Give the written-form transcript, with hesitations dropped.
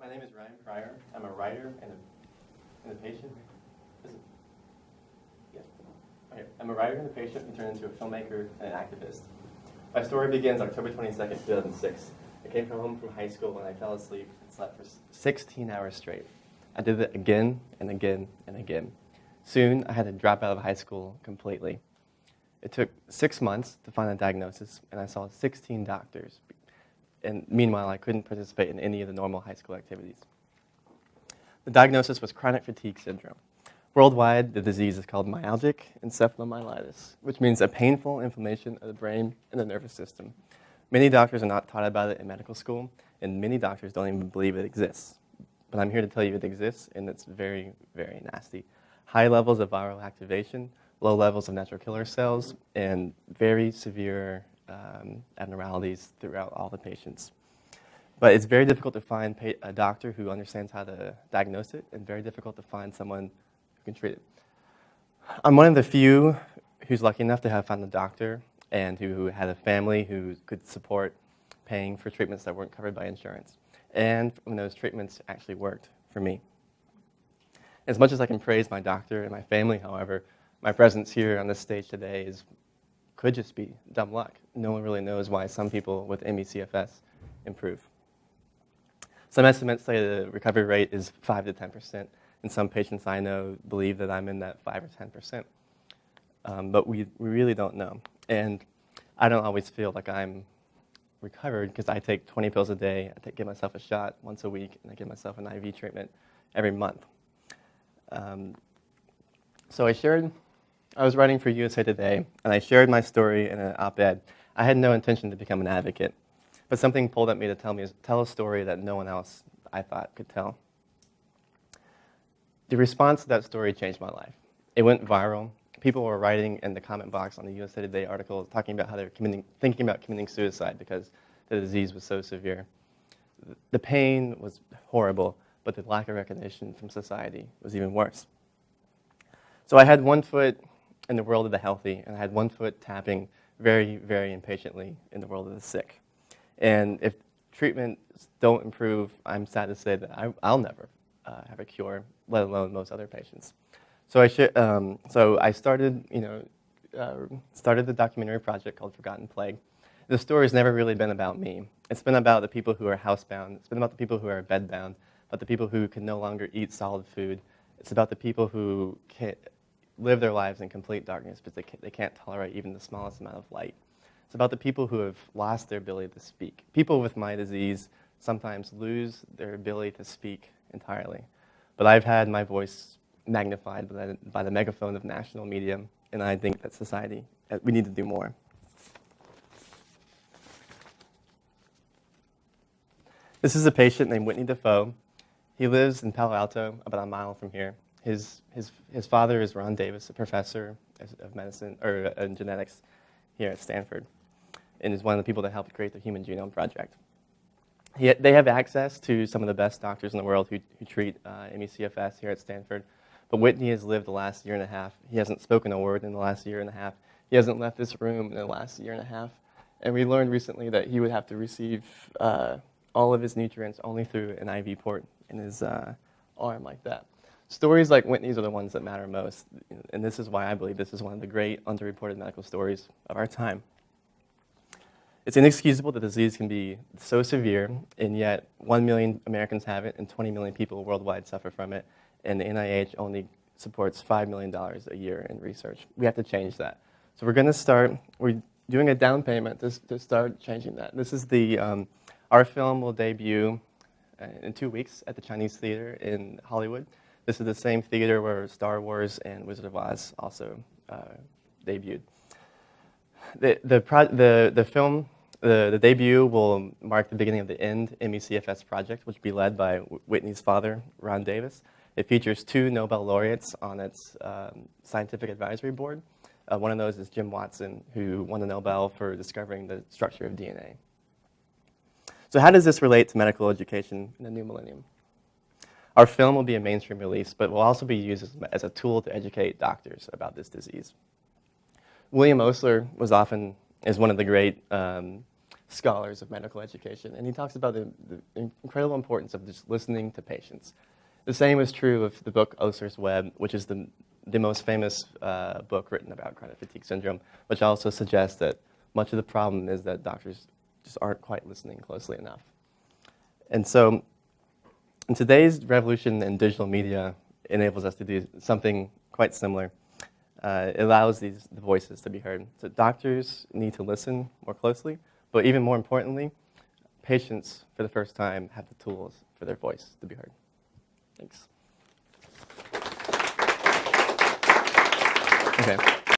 My name is Ryan Pryor. I'm a writer and a patient. Is it? Yeah. Okay. I'm a writer and a patient who turned into a filmmaker and an activist. My story begins October 22nd, 2006. I came home from high school when I fell asleep and slept for 16 hours straight. I did it again and again and again. Soon, I had to drop out of high school completely. It took 6 months to find a diagnosis, and I saw 16 doctors. And meanwhile, I couldn't participate in any of the normal high school activities. The diagnosis was chronic fatigue syndrome. Worldwide, the disease is called myalgic encephalomyelitis, which means a painful inflammation of the brain and the nervous system. Many doctors are not taught about it in medical school, and many doctors don't even believe it exists. But I'm here to tell you it exists, and it's very, very nasty. High levels of viral activation, low levels of natural killer cells, and very severe abnormalities throughout all the patients. But it's very difficult to find a doctor who understands how to diagnose it, and very difficult to find someone who can treat it. I'm one of the few who's lucky enough to have found a doctor and who had a family who could support paying for treatments that weren't covered by insurance. And when those treatments actually worked for me. As much as I can praise my doctor and my family, however, my presence here on this stage today could just be dumb luck. No one really knows why some people with ME/CFS improve. Some estimates say the recovery rate is 5 to 10%, and some patients I know believe that I'm in that 5 or 10%. But we really don't know. And I don't always feel like I'm recovered because I take 20 pills a day, I give myself a shot once a week, and I give myself an IV treatment every month. So I was writing for USA Today, and I shared my story in an op-ed. I had no intention to become an advocate, but something pulled at me to tell a story that no one else, I thought, could tell. The response to that story changed my life. It went viral. People were writing in the comment box on the USA Today article talking about how they were thinking about committing suicide because the disease was so severe. The pain was horrible, but the lack of recognition from society was even worse. So I had one foot in the world of the healthy, and I had one foot tapping very, very impatiently in the world of the sick. And if treatments don't improve, I'm sad to say that I'll never have a cure, let alone most other patients. So I started the documentary project called Forgotten Plague. The story has never really been about me. It's been about the people who are housebound. It's been about the people who are bedbound, about the people who can no longer eat solid food. It's about the people who can't live their lives in complete darkness because they can't tolerate even the smallest amount of light. It's about the people who have lost their ability to speak. People with my disease sometimes lose their ability to speak entirely. But I've had my voice magnified by the megaphone of national media, and I think that society, we need to do more. This is a patient named Whitney Defoe. He lives in Palo Alto, about a mile from here. His father is Ron Davis, a professor of medicine or genetics here at Stanford, and is one of the people that helped create the Human Genome Project. They have access to some of the best doctors in the world who treat ME/CFS here at Stanford. But Whitney has lived the last year and a half. He hasn't spoken a word in the last year and a half. He hasn't left this room in the last year and a half. And we learned recently that he would have to receive all of his nutrients only through an IV port in his arm like that. Stories like Whitney's are the ones that matter most. And this is why I believe this is one of the great underreported medical stories of our time. It's inexcusable that the disease can be so severe, and yet 1 million Americans have it, and 20 million people worldwide suffer from it. And the NIH only supports $5 million a year in research. We have to change that. So we're doing a down payment to start changing that. This is our film will debut in 2 weeks at the Chinese Theater in Hollywood. This is the same theater where Star Wars and Wizard of Oz also debuted. The film, the debut will mark the beginning of the End ME/CFS project, which will be led by Whitney's father, Ron Davis. It features 2 Nobel laureates on its scientific advisory board. One of those is Jim Watson, who won the Nobel for discovering the structure of DNA. So how does this relate to medical education in the new millennium? Our film will be a mainstream release, but will also be used as a tool to educate doctors about this disease. William Osler is one of the great scholars of medical education, and he talks about the incredible importance of just listening to patients. The same is true of the book Osler's Web, which is the most famous book written about chronic fatigue syndrome, which also suggests that much of the problem is that doctors just aren't quite listening closely enough. And so, in today's revolution in digital media enables us to do something quite similar. It allows the voices to be heard. So doctors need to listen more closely, but even more importantly, patients, for the first time, have the tools for their voice to be heard. Thanks. Okay.